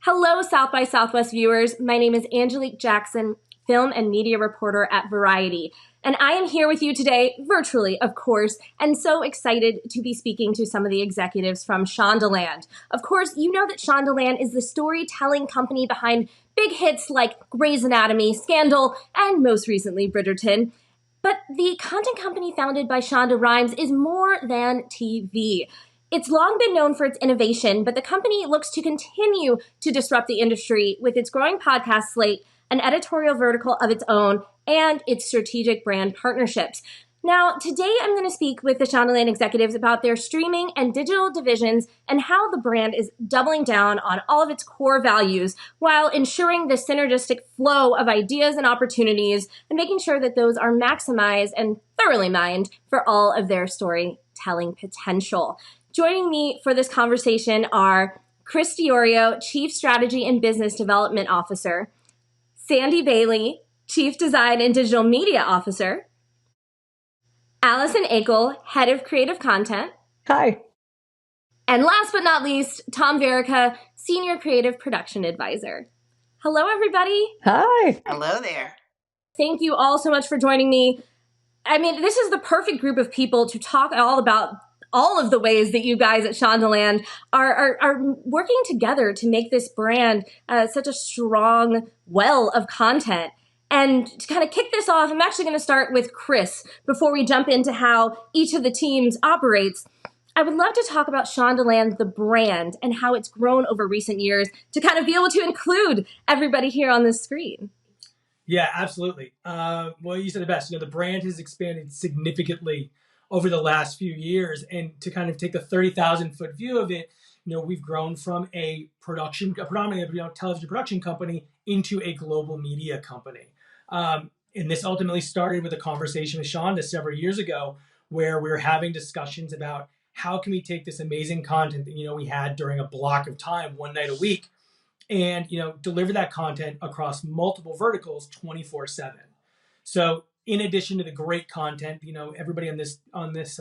Hello, South by Southwest viewers. My name is Angelique Jackson, film and media reporter at Variety. And I am here with you today, virtually, of course, and so excited to be speaking to some of the executives from Shondaland. Of course, you know that Shondaland is the storytelling company behind big hits like Grey's Anatomy, Scandal, and most recently, Bridgerton. But the content company founded by Shonda Rhimes is more than TV. It's long been known for its innovation, but the company looks to continue to disrupt the industry with its growing podcast slate, an editorial vertical of its own, and its strategic brand partnerships. Now, today I'm going to speak with the Shondaland executives about their streaming and digital divisions and how the brand is doubling down on all of its core values while ensuring the synergistic flow of ideas and opportunities and making sure that those are maximized and thoroughly mined for all of their storytelling potential. Joining me for this conversation are Chris Diorio, Chief Strategy and Business Development Officer, Sandy Bailey, Chief Design and Digital Media Officer, Allison Akel, Head of Creative Content. Hi. And last but not least, Tom Verica, Senior Creative Production Advisor. Hello, everybody. Hi. Hello there. Thank you all so much for joining me. I mean, this is the perfect group of people to talk all about all of the ways that you guys at Shondaland are working together to make this brand such a strong well of content. And to kind of kick this off, I'm actually going to start with Chris before we jump into how each of the teams operates. I would love to talk about Shondaland, the brand, and how it's grown over recent years to kind of be able to include everybody here on this screen. Yeah, absolutely. Well, you said the best. The brand has expanded significantly over the last few years, and to kind of take the 30,000-foot view of it, we've grown from a predominantly television production company into a global media company. And this ultimately started with a conversation with Shonda several years ago, where we were having discussions about how can we take this amazing content that we had during a block of time, one night a week, and deliver that content across multiple verticals 24/7. So in addition to the great content, everybody on this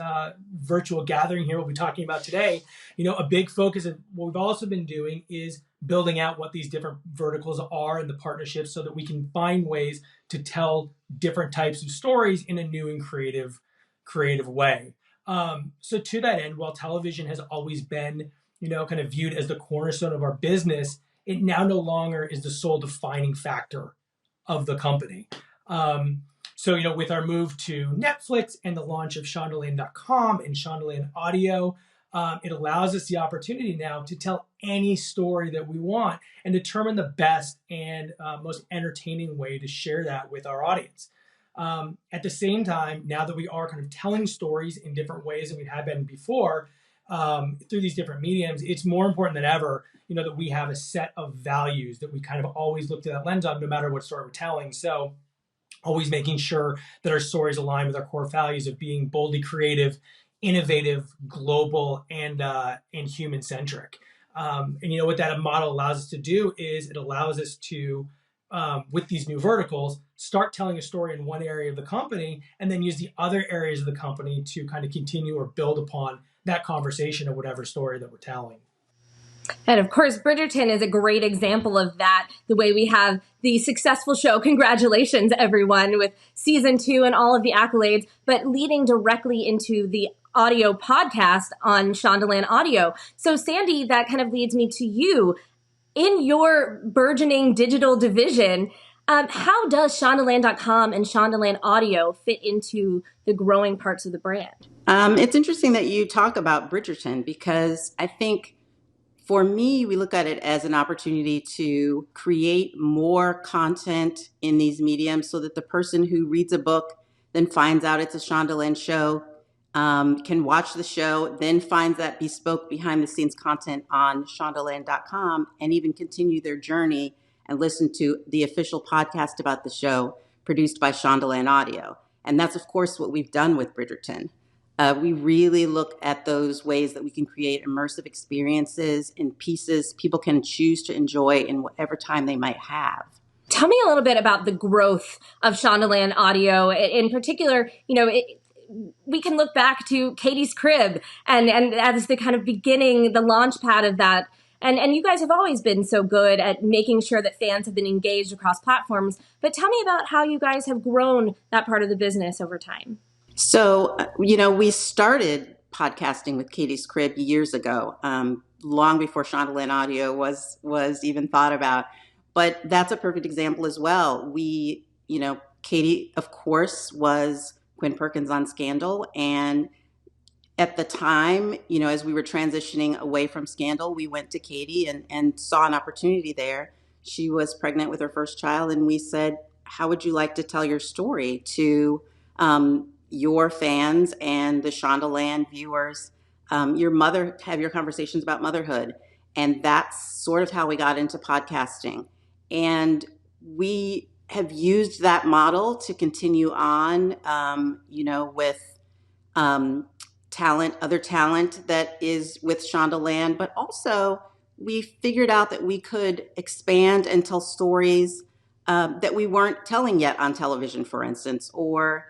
virtual gathering here will be talking about today, a big focus of what we've also been doing is building out what these different verticals are and the partnerships so that we can find ways to tell different types of stories in a new and creative way. So to that end, while television has always been, kind of viewed as the cornerstone of our business, it now no longer is the sole defining factor of the company. So, with our move to Netflix and the launch of Shondaland.com and Shondaland Audio, it allows us the opportunity now to tell any story that we want and determine the best and most entertaining way to share that with our audience. At the same time, now that we are kind of telling stories in different ways than we had been before through these different mediums, it's more important than ever, that we have a set of values that we kind of always look through that lens on, no matter what story we're telling. So always making sure that our stories align with our core values of being boldly creative, innovative, global, and human-centric. And what that model allows us to do is it allows us to, with these new verticals, start telling a story in one area of the company and then use the other areas of the company to kind of continue or build upon that conversation of whatever story that we're telling. And of course, Bridgerton is a great example of that, the way we have the successful show, congratulations everyone, with season 2 and all of the accolades, but leading directly into the audio podcast on Shondaland Audio. So Sandy, that kind of leads me to you. In your burgeoning digital division, how does Shondaland.com and Shondaland Audio fit into the growing parts of the brand? It's interesting that you talk about Bridgerton because I think for me, we look at it as an opportunity to create more content in these mediums so that the person who reads a book then finds out it's a Shondaland show, can watch the show, then finds that bespoke behind the scenes content on Shondaland.com and even continue their journey and listen to the official podcast about the show produced by Shondaland Audio. And that's, of course, what we've done with Bridgerton. We really look at those ways that we can create immersive experiences in pieces people can choose to enjoy in whatever time they might have. Tell me a little bit about the growth of Shondaland Audio. In particular, we can look back to Katie's Crib and as the kind of beginning, the launch pad of that. And you guys have always been so good at making sure that fans have been engaged across platforms. But tell me about how you guys have grown that part of the business over time. So, we started podcasting with Katie's Crib years ago, long before Shondaland Audio was even thought about. But that's a perfect example as well. Katie, of course, was Quinn Perkins on Scandal, and at the time, as we were transitioning away from Scandal, we went to Katie and saw an opportunity there. She was pregnant with her first child, and we said, how would you like to tell your story to your fans and the Shondaland viewers? Have your conversations about motherhood. And that's sort of how we got into podcasting. And we have used that model to continue on, with other talent that is with Shondaland, but also we figured out that we could expand and tell stories that we weren't telling yet on television, for instance, or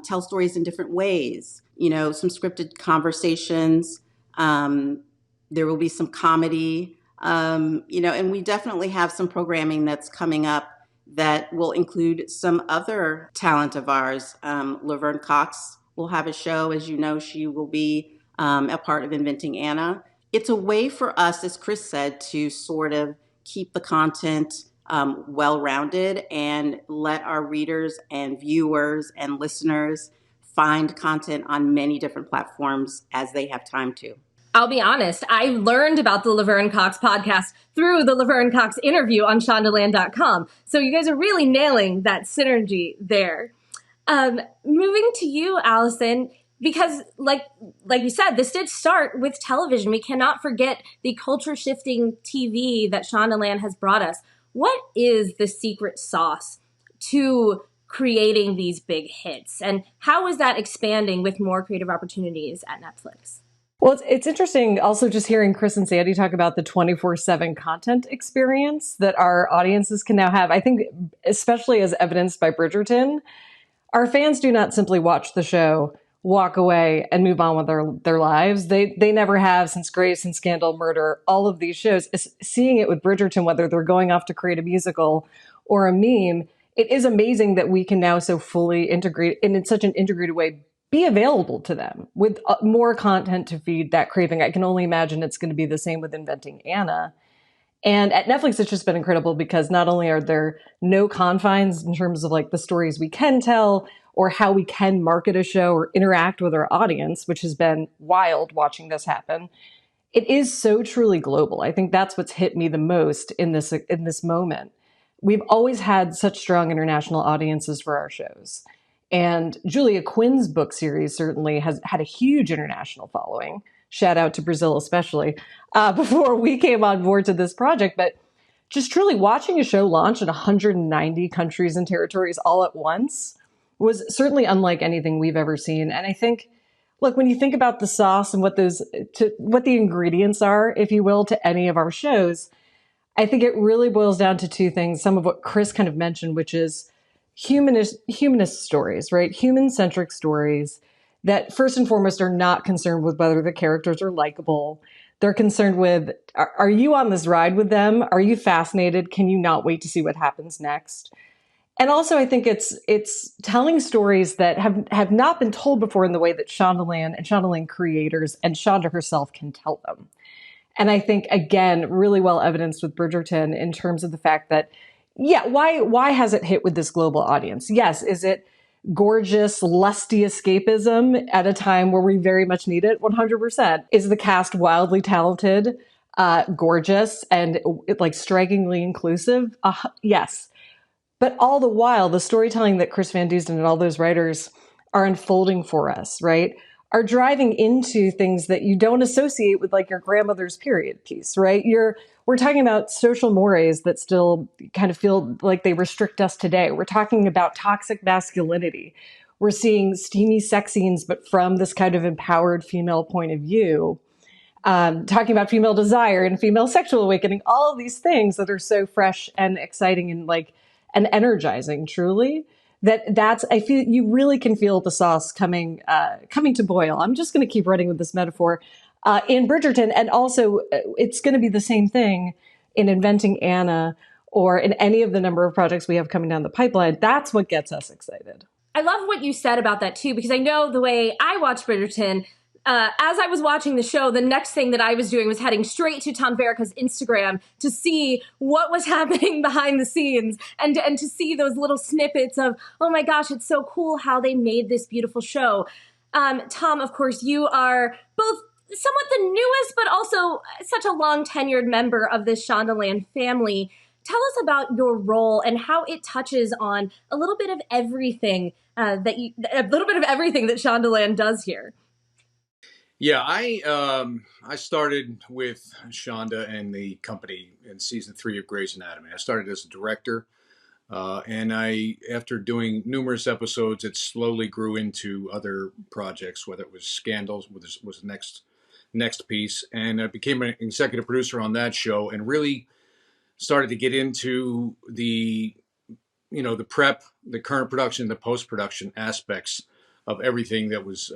tell stories in different ways. Some scripted conversations. There will be some comedy, and we definitely have some programming that's coming up that will include some other talent of ours. Laverne Cox will have a show. As you know, she will be a part of Inventing Anna. It's a way for us, as Chris said, to sort of keep the content well-rounded and let our readers and viewers and listeners find content on many different platforms as they have time to. I'll be honest, I learned about the Laverne Cox podcast through the Laverne Cox interview on Shondaland.com. So you guys are really nailing that synergy there. Moving to you, Allison, because like you said, this did start with television. We cannot forget the culture-shifting TV that Shondaland has brought us. What is the secret sauce to creating these big hits? And how is that expanding with more creative opportunities at Netflix? Well, it's interesting also just hearing Chris and Sandy talk about the 24/7 content experience that our audiences can now have. I think, especially as evidenced by Bridgerton, our fans do not simply watch the show, walk away, and move on with their lives. They never have since Grace and Scandal, Murder, all of these shows. Seeing it with Bridgerton, whether they're going off to create a musical or a meme, it is amazing that we can now so fully integrate, and in such an integrated way, be available to them with more content to feed that craving. I can only imagine it's going to be the same with Inventing Anna. And at Netflix, it's just been incredible because not only are there no confines in terms of like the stories we can tell or how we can market a show or interact with our audience, which has been wild watching this happen. It is so truly global. I think that's what's hit me the most in this moment. We've always had such strong international audiences for our shows. And Julia Quinn's book series certainly has had a huge international following. Shout out to Brazil, especially, before we came on board to this project. But just truly watching a show launch in 190 countries and territories all at once was certainly unlike anything we've ever seen. And I think, look, when you think about the sauce and what the ingredients are, if you will, to any of our shows, I think it really boils down to two things. Some of what Chris kind of mentioned, which is humanist stories, right? Human-centric stories that first and foremost are not concerned with whether the characters are likable. They're concerned with, are you on this ride with them? Are you fascinated? Can you not wait to see what happens next? And also, I think it's telling stories that have not been told before in the way that Shondaland and Shondaland creators and Shonda herself can tell them. And I think, again, really well evidenced with Bridgerton in terms of the fact that, yeah, why has it hit with this global audience? Yes, is it gorgeous, lusty escapism at a time where we very much need it? 100%. Is the cast wildly talented, gorgeous, and like strikingly inclusive? Yes. But all the while, the storytelling that Chris Van Dusen and all those writers are unfolding for us, right, are driving into things that you don't associate with like your grandmother's period piece, right? We're talking about social mores that still kind of feel like they restrict us today. We're talking about toxic masculinity. We're seeing steamy sex scenes, but from this kind of empowered female point of view. Talking about female desire and female sexual awakening, all of these things that are so fresh and exciting and energizing, truly. I feel you really can feel the sauce coming to boil. I'm just going to keep running with this metaphor. in Bridgerton. And also, it's going to be the same thing in Inventing Anna or in any of the number of projects we have coming down the pipeline. That's what gets us excited. I love what you said about that too, because I know the way I watch Bridgerton, as I was watching the show, the next thing that I was doing was heading straight to Tom Verica's Instagram to see what was happening behind the scenes and to see those little snippets of, oh my gosh, it's so cool how they made this beautiful show. Tom, of course, you are both somewhat the newest, but also such a long tenured member of this Shondaland family. Tell us about your role and how it touches on a little bit of everything a little bit of everything that Shondaland does here. Yeah, I started with Shonda and the company in season 3 of Grey's Anatomy. I started as a director, and after doing numerous episodes, it slowly grew into other projects. Whether it was Scandals, was the next piece, and I became an executive producer on that show, and really started to get into the prep, the current production, the post-production aspects of everything that was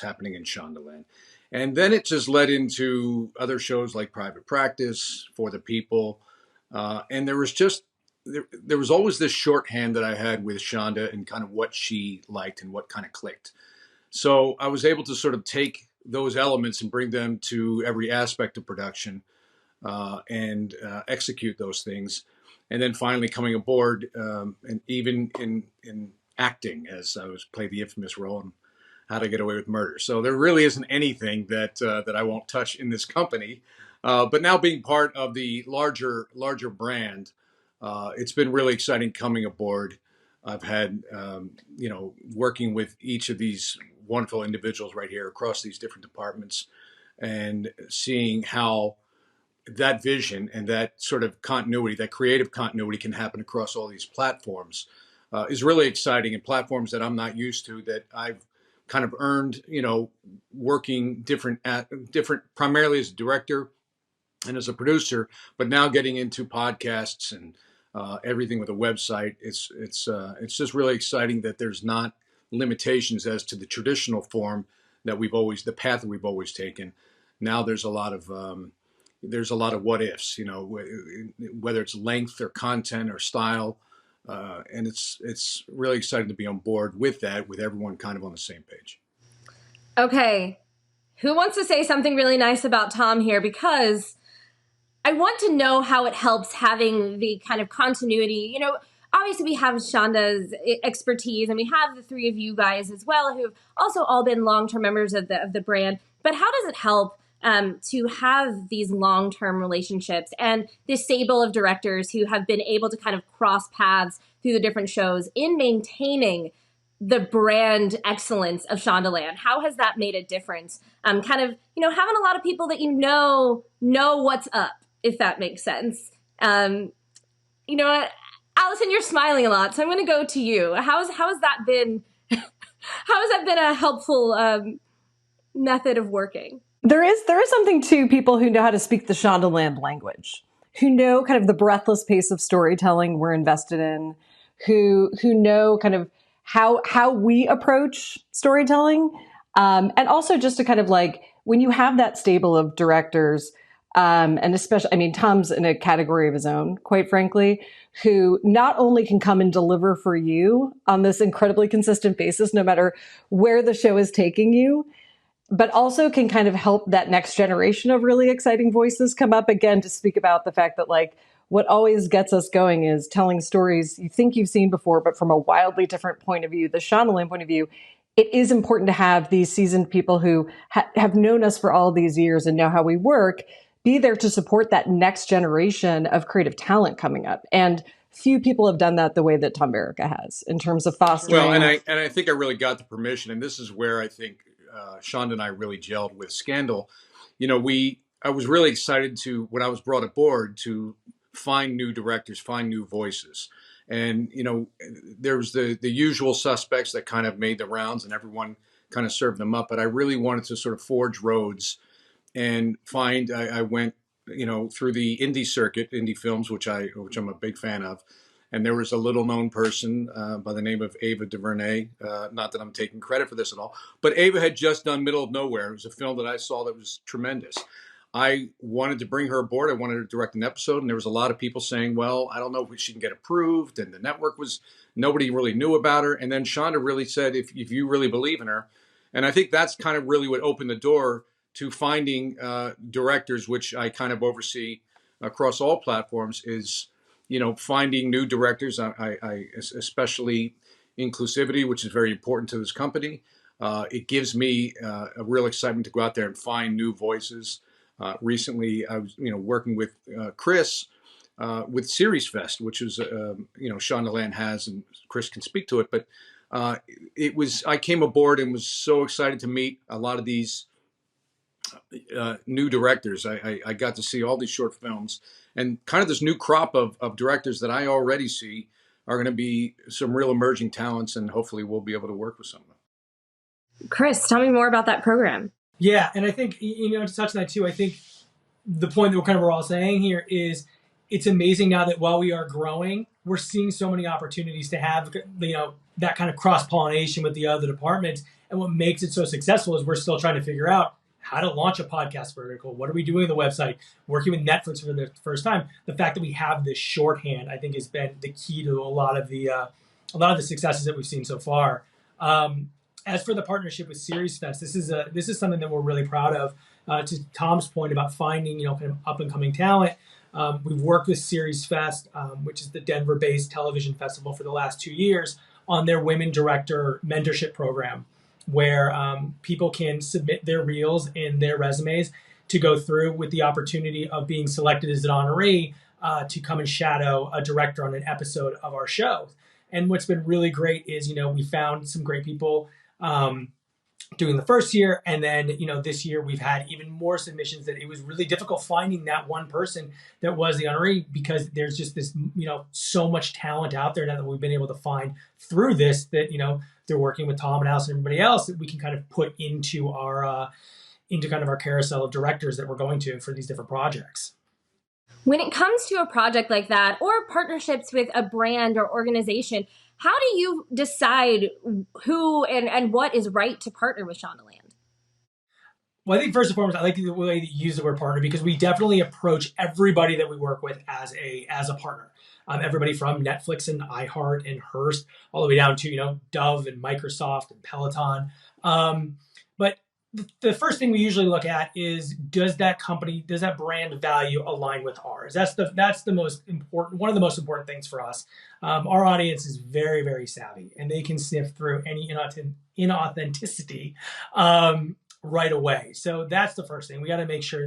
happening in Shondaland. And then it just led into other shows like Private Practice, For the People. And there was always this shorthand that I had with Shonda and kind of what she liked and what kind of clicked. So I was able to sort of take those elements and bring them to every aspect of production and execute those things. And then finally coming aboard, and even in acting, as I played the infamous role in How to Get Away with Murder. So there really isn't anything that I won't touch in this company. But now being part of the larger brand, it's been really exciting coming aboard. I've had, working with each of these wonderful individuals right here across these different departments and seeing how that vision and that sort of continuity, that creative continuity can happen across all these platforms is really exciting, and platforms that I'm not used to, that I've kind of earned, working different, primarily as a director and as a producer, but now getting into podcasts and everything with a website. It's just really exciting that there's not limitations as to the traditional form the path that we've always taken. Now there's a lot of what ifs, whether it's length or content or style. And it's really exciting to be on board with that, with everyone kind of on the same page. Okay. Who wants to say something really nice about Tom here? Because I want to know how it helps having the kind of continuity. Obviously we have Shonda's expertise, and we have the three of you guys as well, who have also all been long-term members of the brand. But how does it help to have these long-term relationships and this stable of directors who have been able to kind of cross paths through the different shows in maintaining the brand excellence of Shondaland? How has that made a difference? Kind of, having a lot of people that know what's up, if that makes sense. Allison, you're smiling a lot, so I'm going to go to you. How has that been? How has that been a helpful method of working? There is something to people who know how to speak the Shondaland language, who know kind of the breathless pace of storytelling we're invested in, who know kind of how we approach storytelling, and also just to kind of like, when you have that stable of directors, and especially, Tom's in a category of his own, quite frankly, who not only can come and deliver for you on this incredibly consistent basis, no matter where the show is taking you, but also can kind of help that next generation of really exciting voices come up, again, to speak about the fact that, like, what always gets us going is telling stories you think you've seen before, but from a wildly different point of view, the Shondaland point of view. It is important to have these seasoned people who have known us for all these years and know how we work be there to support that next generation of creative talent coming up. And few people have done that the way that Tom Verica has, in terms of fostering. Well, and I think I really got the permission, and this is where I think Shonda and I really gelled with Scandal. I was really excited when I was brought aboard, to find new directors, find new voices. And, there was the usual suspects that kind of made the rounds, and everyone kind of served them up. But I really wanted to sort of forge roads and find, I went, through the indie circuit, indie films, which I'm a big fan of, And there was a little known person by the name of Ava DuVernay. Not that I'm taking credit for this at all, but Ava had just done Middle of Nowhere. It was a film that I saw that was tremendous. I wanted to bring her aboard. I wanted her to direct an episode, and there was a lot of people saying, well, I don't know if she can get approved. And the network nobody really knew about her. And then Shonda really said, if you really believe in her. And I think that's kind of really what opened the door to finding directors, which I kind of oversee across all platforms, is, finding new directors. I especially inclusivity, which is very important to this company. It gives me a real excitement to go out there and find new voices. Recently, I was, working with Chris with Series Fest, which is, Shondaland has, and Chris can speak to it. But I came aboard and was so excited to meet a lot of these new directors. I got to see all these short films, and kind of this new crop of directors that I already see are going to be some real emerging talents, and hopefully we'll be able to work with some of them. Chris, tell me more about that program. Yeah, and I think, to touch on that too, I think the point that we're all saying here is it's amazing now that while we are growing, we're seeing so many opportunities to have, that kind of cross-pollination with the other departments. And what makes it so successful is we're still trying to figure out how to launch a podcast vertical. What are we doing on the website? Working with Netflix for the first time. The fact that we have this shorthand, I think, has been the key to a lot of the successes that we've seen so far. As for the partnership with Series Fest, this is something that we're really proud of. To Tom's point about finding kind of up and coming talent, we've worked with Series Fest, which is the Denver-based television festival, for the last 2 years on their women director mentorship program, where people can submit their reels and their resumes to go through with the opportunity of being selected as an honoree to come and shadow a director on an episode of our show. And what's been really great is, we found some great people doing the first year. And then, this year we've had even more submissions that it was really difficult finding that one person that was the honoree, because there's just this, so much talent out there now that we've been able to find through this, that, they're working with Tom and Alice and everybody else, that we can kind of put into our, into kind of our carousel of directors that we're going to for these different projects. When it comes to a project like that, or partnerships with a brand or organization, how do you decide who and what is right to partner with Shondaland? Well, I think first and foremost, I like the way that you use the word partner, because we definitely approach everybody that we work with as a partner. Everybody from Netflix and iHeart and Hearst, all the way down to, Dove and Microsoft and Peloton. But the first thing we usually look at is, does that brand value align with ours? That's the most important, one of the most important things for us. Our audience is very, very savvy, and they can sniff through any inauthenticity right away. So that's the first thing. We got to make sure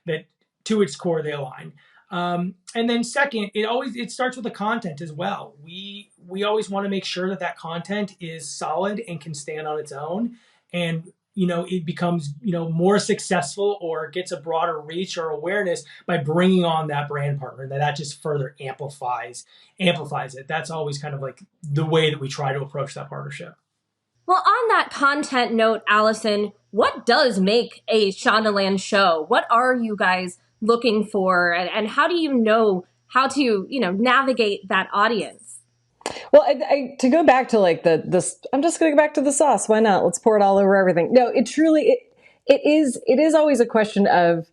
that to its core they align. And then second, it starts with the content as well. We always want to make sure that content is solid and can stand on its own, and it becomes, more successful or gets a broader reach or awareness by bringing on that brand partner. That just further amplifies it. That's always kind of like the way that we try to approach that partnership. Well, on that content note, Allison, what does make a Shondaland show? What are you guys looking for, and how do you know how to, navigate that audience? Well, to go back to this, I'm just going to go back to the sauce. Why not? Let's pour it all over everything. No, it is always a question of,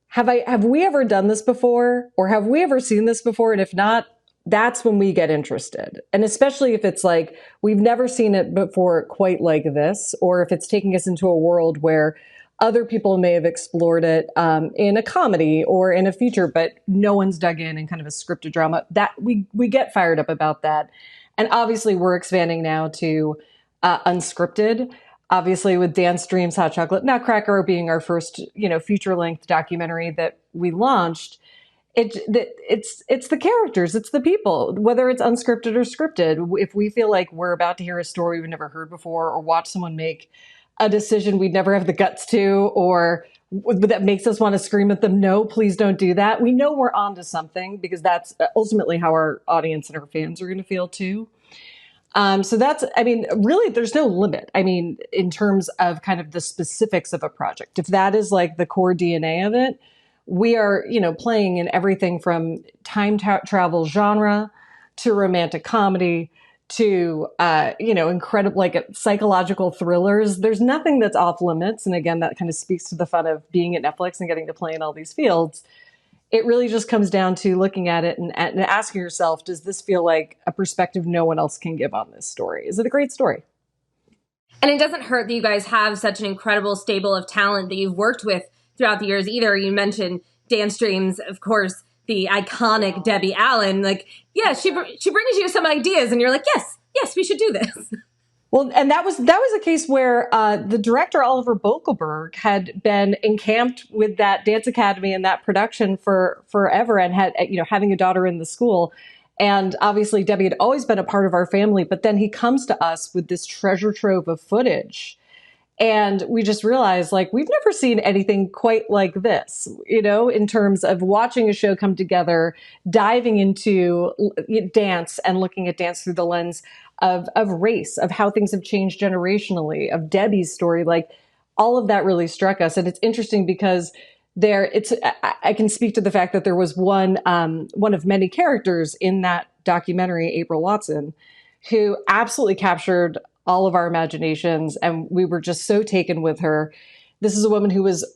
have we ever done this before, or have we ever seen this before? And if not, that's when we get interested. And especially if it's like, we've never seen it before quite like this, or if it's taking us into a world where other people may have explored it in a comedy or in a feature, but no one's dug in kind of a scripted drama. That we get fired up about that. And obviously we're expanding now to unscripted, obviously with Dance Dreams, Hot Chocolate Nutcracker being our first, feature-length documentary that we launched. It's the characters, it's the people, whether it's unscripted or scripted. If we feel like we're about to hear a story we've never heard before, or watch someone make a decision we'd never have the guts to, or that makes us want to scream at them, no, please don't do that, we know we're onto something, because that's ultimately how our audience and our fans are going to feel too. So that's, really, there's no limit. In terms of kind of the specifics of a project, if that is like the core DNA of it, we are, playing in everything from time travel genre to romantic comedy to incredible like psychological thrillers. There's nothing that's off limits. And again, that kind of speaks to the fun of being at Netflix and getting to play in all these fields. It really just comes down to looking at it and asking yourself, does this feel like a perspective no one else can give on this story? Is it a great story? And it doesn't hurt that you guys have such an incredible stable of talent that you've worked with throughout the years either. You mentioned Dan Streams, of course, the iconic Debbie Allen. Like, yeah, she brings you some ideas and you're like, yes, we should do this. Well, and that was a case where the director, Oliver Bokelberg, had been encamped with that dance academy and that production for forever and had, having a daughter in the school. And obviously, Debbie had always been a part of our family. But then he comes to us with this treasure trove of footage. And we just realized, like, we've never seen anything quite like this, in terms of watching a show come together, diving into dance and looking at dance through the lens of race, of how things have changed generationally, of Debbie's story. Like, all of that really struck us. And it's interesting because I can speak to the fact that there was one of many characters in that documentary, April Watson, who absolutely captured all of our imaginations. And we were just so taken with her. This is a woman who was,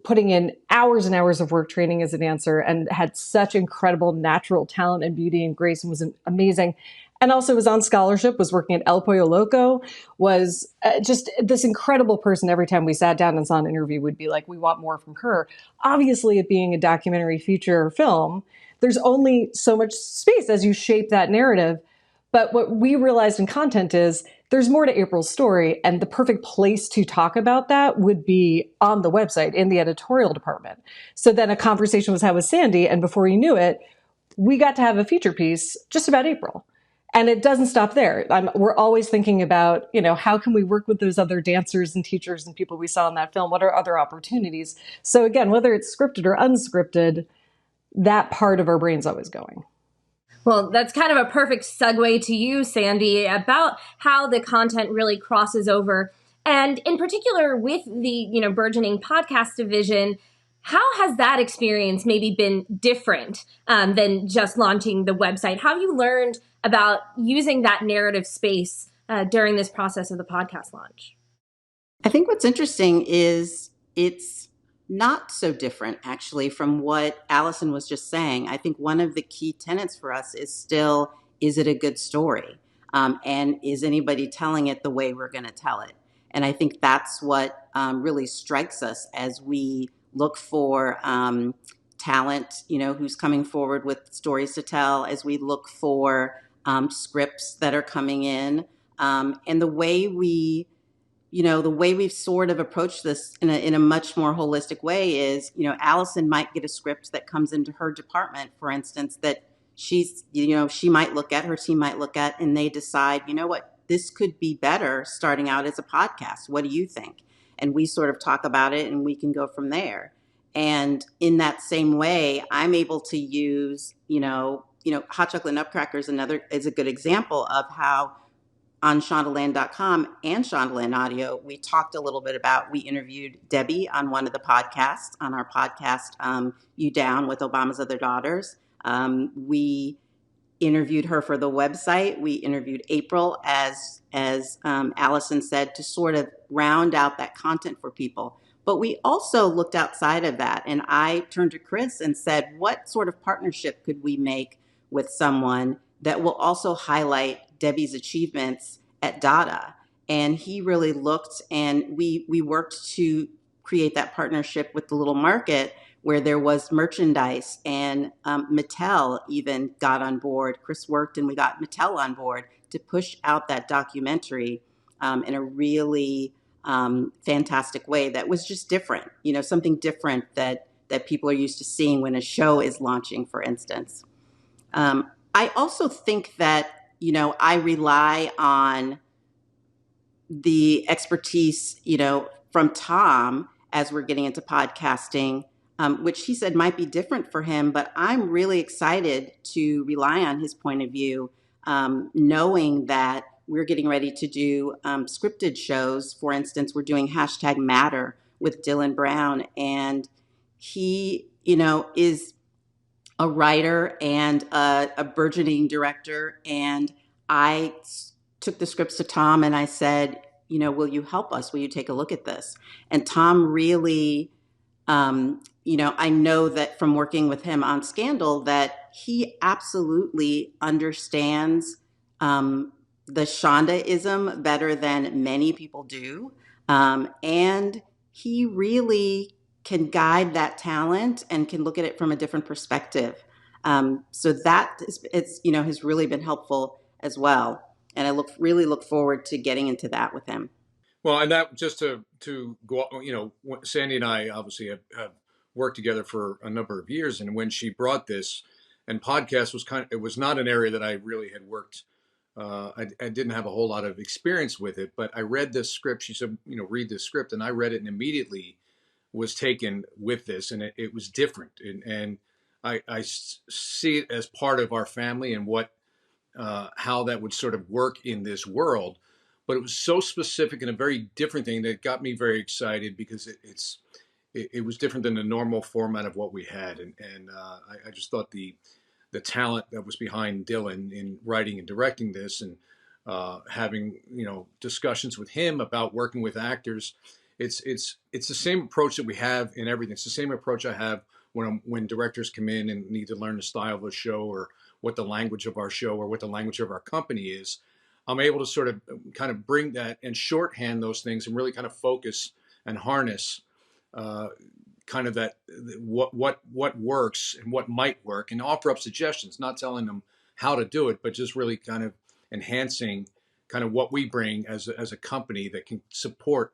putting in hours and hours of work training as a dancer and had such incredible natural talent and beauty and grace and was amazing. And also was on scholarship, was working at El Pollo Loco, was just this incredible person. Every time we sat down and saw an interview, we'd be like, we want more from her. Obviously, it being a documentary feature film, there's only so much space as you shape that narrative. But what we realized in content is there's more to April's story, and the perfect place to talk about that would be on the website in the editorial department. So then a conversation was had with Sandy, and before you knew it, we got to have a feature piece just about April. And it doesn't stop there. We're always thinking about, how can we work with those other dancers and teachers and people we saw in that film? What are other opportunities? So again, whether it's scripted or unscripted, that part of our brain's always going. Well, that's kind of a perfect segue to you, Sandy, about how the content really crosses over. And in particular, with the, burgeoning podcast division, how has that experience maybe been different than just launching the website? How have you learned about using that narrative space during this process of the podcast launch? I think what's interesting is it's not so different, actually, from what Allison was just saying. I think one of the key tenets for us is still, is it a good story? And is anybody telling it the way we're going to tell it? And I think that's what really strikes us as we look for talent, who's coming forward with stories to tell, as we look for scripts that are coming in, and the way we've sort of approached this in a much more holistic way is, Allison might get a script that comes into her department, for instance, that she might look at, her team might look at, and they decide, what, this could be better starting out as a podcast. What do you think? And we sort of talk about it and we can go from there. And in that same way, I'm able to use, Hot Chocolate Nutcracker is a good example of how on Shondaland.com and Shondaland Audio, we talked a little bit about, we interviewed Debbie on one of the podcasts, on our podcast, You Down with Obama's Other Daughters. We interviewed her for the website. We interviewed April, as Allison said, to sort of round out that content for people. But we also looked outside of that, and I turned to Chris and said, what sort of partnership could we make with someone that will also highlight Debbie's achievements at Dada? And he really looked, and we worked to create that partnership with the Little Market, where there was merchandise, and Mattel even got on board. Chris worked, and we got Mattel on board to push out that documentary in a really fantastic way that was just different, something different that people are used to seeing when a show is launching, for instance. I also think that, I rely on the expertise, from Tom as we're getting into podcasting, which he said might be different for him, but I'm really excited to rely on his point of view, knowing that we're getting ready to do scripted shows. For instance, we're doing #Matter with Dylan Brown, and he, is a writer and a burgeoning director. And I took the scripts to Tom and I said, will you help us? Will you take a look at this? And Tom really, I know that from working with him on Scandal that he absolutely understands the Shondaism better than many people do. And he really can guide that talent and can look at it from a different perspective. So that has really been helpful as well. And I really look forward to getting into that with him. Well, and that just to go, Sandy and I obviously have worked together for a number of years, and when she brought this, and podcast was it was not an area that I really had worked. I didn't have a whole lot of experience with it, but I read this script. She said, read this script, and I read it and immediately was taken with this, and it was different, and I see it as part of our family and how that would sort of work in this world. But it was so specific and a very different thing that got me very excited because it was different than the normal format of what we had, and I just thought the talent that was behind Dylan in writing and directing this, and having discussions with him about working with actors, it's the same approach that we have in everything. It's the same approach I have when directors come in and need to learn the style of a show or what the language of our show or what the language of our company is. I'm able to sort of kind of bring that and shorthand those things and really kind of focus and harness kind of that what works and what might work, and offer up suggestions, not telling them how to do it, but just really kind of enhancing kind of what we bring as a company that can support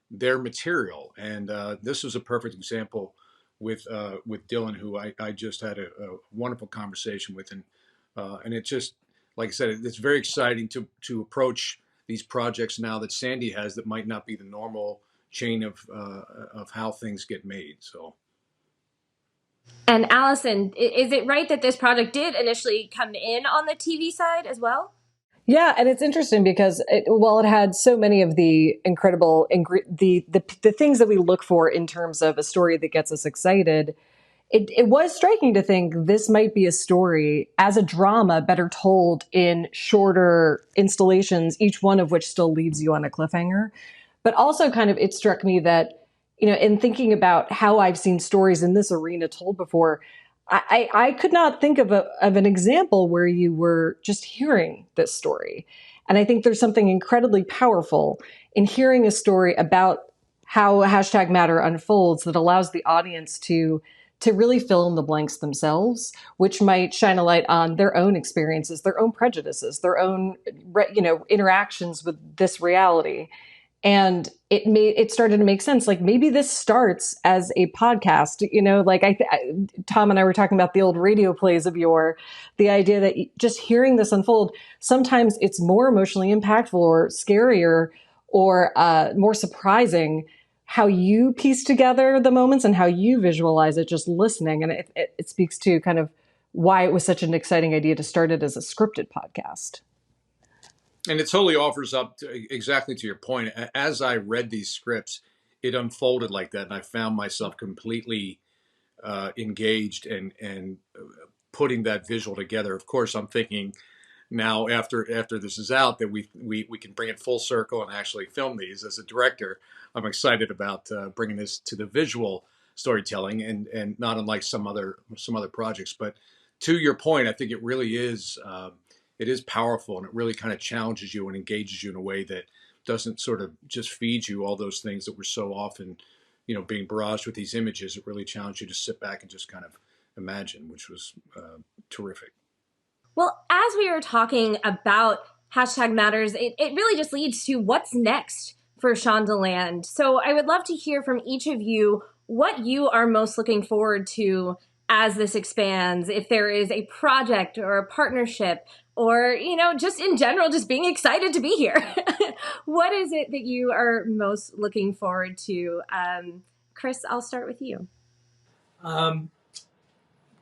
their material. And this was a perfect example with Dylan, who I just had a wonderful conversation with, and it just, like I said, it's very exciting to approach these projects now that Sandy has that might not be the normal chain of how things get made. So. And Allison, is it right that this project did initially come in on the TV side as well? Yeah, and it's interesting because while it had so many of the incredible the things that we look for in terms of a story that gets us excited, it was striking to think this might be a story as a drama better told in shorter installations, each one of which still leaves you on a cliffhanger. But also kind of it struck me that, in thinking about how I've seen stories in this arena told before, I could not think of an example where you were just hearing this story. And I think there's something incredibly powerful in hearing a story about how #Matter unfolds that allows the audience to really fill in the blanks themselves, which might shine a light on their own experiences, their own prejudices, their own, interactions with this reality. And it started to make sense. Like maybe this starts as a podcast, Tom and I were talking about the old radio plays of yore, the idea that just hearing this unfold, sometimes it's more emotionally impactful or scarier or more surprising how you piece together the moments and how you visualize it just listening. And it speaks to kind of why it was such an exciting idea to start it as a scripted podcast. And it totally offers up exactly to your point. As I read these scripts, it unfolded like that, and I found myself completely engaged and putting that visual together. Of course, I'm thinking now after this is out that we can bring it full circle and actually film these. As a director, I'm excited about bringing this to the visual storytelling, and not unlike some other projects. But to your point, I think it really is. It is powerful, and it really kind of challenges you and engages you in a way that doesn't sort of just feed you all those things that we're so often, being barraged with these images. It really challenged you to sit back and just kind of imagine, which was terrific. Well, as we were talking about #Matters, it really just leads to what's next for Shondaland. So I would love to hear from each of you what you are most looking forward to as this expands, if there is a project or a partnership or, just in general, just being excited to be here. What is it that you are most looking forward to? Chris, I'll start with you. I'm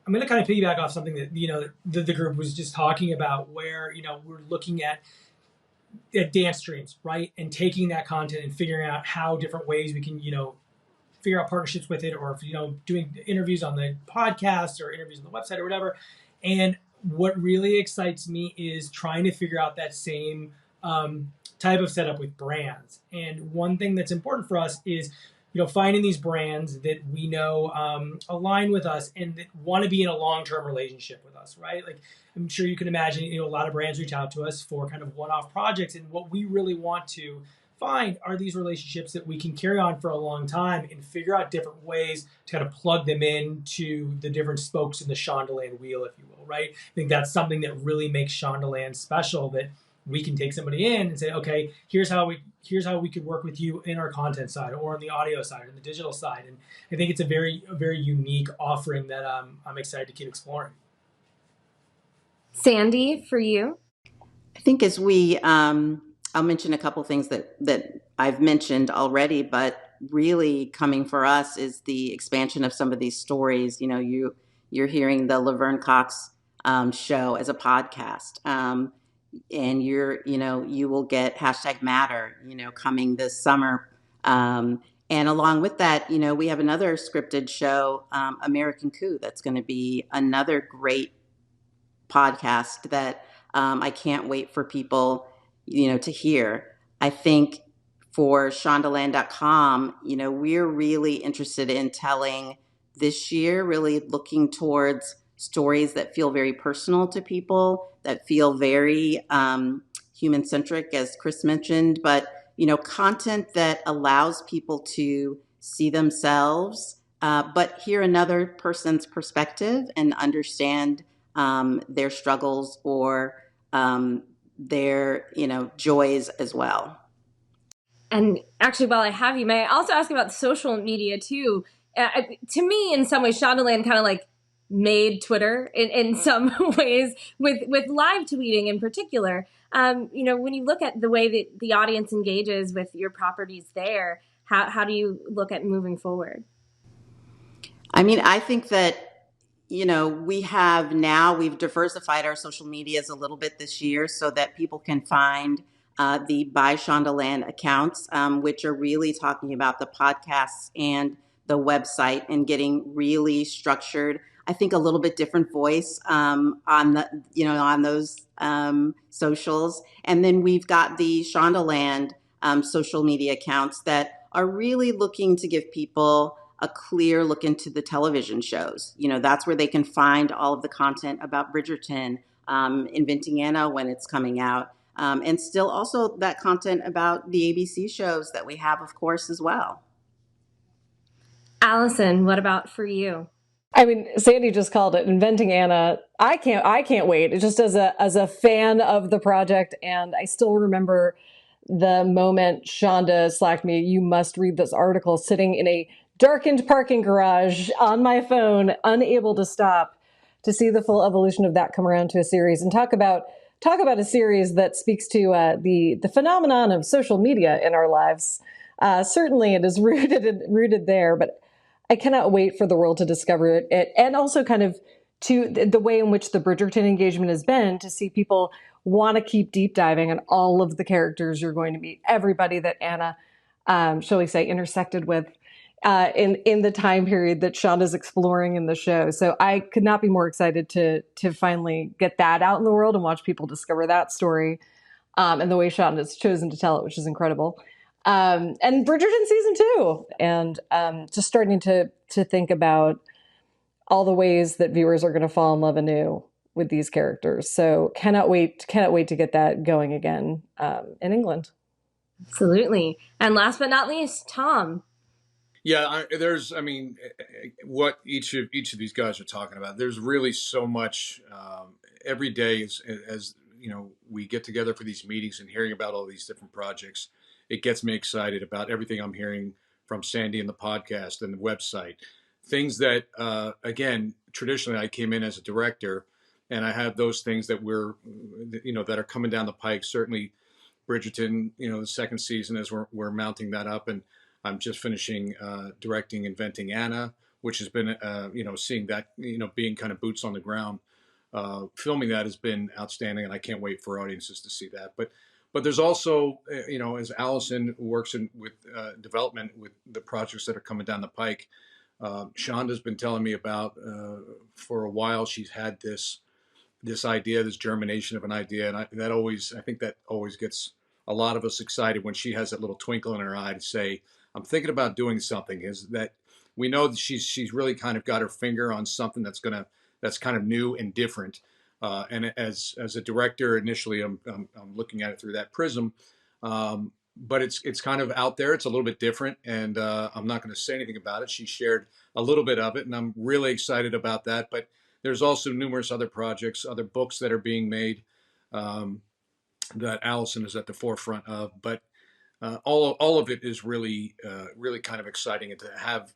going to kind of piggyback off something that, the group was just talking about where, we're looking at dance streams, right? And taking that content and figuring out how different ways we can, figure out partnerships with it, or if, doing interviews on the podcast or interviews on the website or whatever. And what really excites me is trying to figure out that same type of setup with brands. And one thing that's important for us is, finding these brands that we know align with us and that want to be in a long-term relationship with us, right? Like, I'm sure you can imagine, a lot of brands reach out to us for kind of one-off projects, and what we really want to find are these relationships that we can carry on for a long time and figure out different ways to kind of plug them into the different spokes in the Shondaland wheel, if you will, right? I think that's something that really makes Shondaland special, that we can take somebody in and say, okay, here's how we could work with you in our content side, or on the audio side, or the digital side. And I think it's a very unique offering that I'm excited to keep exploring. Sandy, for you? I think as I'll mention a couple things that I've mentioned already, but really coming for us is the expansion of some of these stories. You're hearing the Laverne Cox show as a podcast. And you will get #Matter, coming this summer. And along with that, we have another scripted show, American Coup, that's going to be another great podcast that I can't wait for people, to hear. I think for Shondaland.com, we're really interested in telling this year, really looking towards stories that feel very personal to people, that feel very human-centric, as Chris mentioned, but, content that allows people to see themselves, but hear another person's perspective and understand their struggles or their, joys as well. And actually, while I have you, may I also ask about social media too? To me, in some ways, Shondaland kind of like made Twitter in some ways with live tweeting in particular. When you look at the way that the audience engages with your properties there, how do you look at moving forward? I mean, I think that, we've diversified our social medias a little bit this year so that people can find the By Shondaland accounts, which are really talking about the podcasts and the website and getting really structured. I think a little bit different voice on those socials. And then we've got the Shondaland social media accounts that are really looking to give people a clear look into the television shows. That's where they can find all of the content about Bridgerton, Inventing Anna when it's coming out, and still also that content about the ABC shows that we have, of course, as well. Allison, what about for you? I mean, Sandy just called it Inventing Anna. I can't wait. Just as a fan of the project, and I still remember the moment Shonda slacked me, "You must read this article," sitting in a darkened parking garage on my phone, unable to stop to see the full evolution of that come around to a series. And talk about a series that speaks to the phenomenon of social media in our lives. Certainly, it is rooted there, but I cannot wait for the world to discover it, and also kind of to the way in which the Bridgerton engagement has been, to see people want to keep deep diving on all of the characters you're going to meet, everybody that Anna, shall we say, intersected with in the time period that Shonda's exploring in the show. So I could not be more excited to finally get that out in the world and watch people discover that story, and the way Shonda's chosen to tell it, which is incredible. And Bridgerton season 2, and just starting to think about all the ways that viewers are going to fall in love anew with these characters. So cannot wait to get that going again in England. Absolutely. And last but not least, Tom. Yeah, what each of these guys are talking about. There's really so much every day as we get together for these meetings and hearing about all these different projects. It gets me excited about everything I'm hearing from Sandy and the podcast and the website. Things that, again, traditionally I came in as a director, and I have those things that that are coming down the pike. Certainly Bridgerton, the second season as we're mounting that up. And I'm just finishing directing Inventing Anna, which has been, seeing that, being kind of boots on the ground. Filming that has been outstanding, and I can't wait for audiences to see that. But But there's also, as Allison works with development with the projects that are coming down the pike, Shonda's been telling me about for a while. She's had this idea, this germination of an idea, and I think that always gets a lot of us excited when she has that little twinkle in her eye to say, "I'm thinking about doing something." Is that we know that she's really kind of got her finger on something that's kind of new and different. And as a director, initially, I'm looking at it through that prism. But it's kind of out there. It's a little bit different, and I'm not going to say anything about it. She shared a little bit of it, and I'm really excited about that. But there's also numerous other projects, other books that are being made that Allison is at the forefront of. But all of it is really kind of exciting, and to have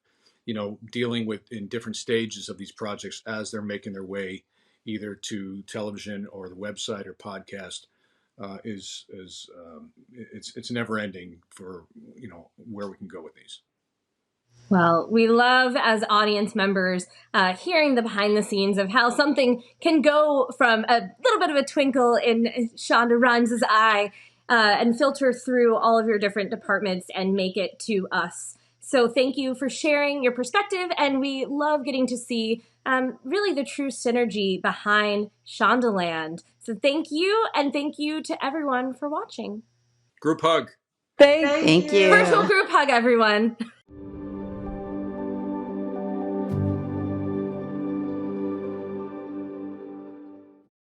dealing with in different stages of these projects as they're making their way either to television or the website or podcast it's never ending for where we can go with these. Well, we love as audience members hearing the behind the scenes of how something can go from a little bit of a twinkle in Shonda Rhimes' eye and filter through all of your different departments and make it to us. So thank you for sharing your perspective, and we love getting to see really the true synergy behind Shondaland. So thank you, and thank you to everyone for watching. Group hug. Thank you. Virtual group hug, everyone.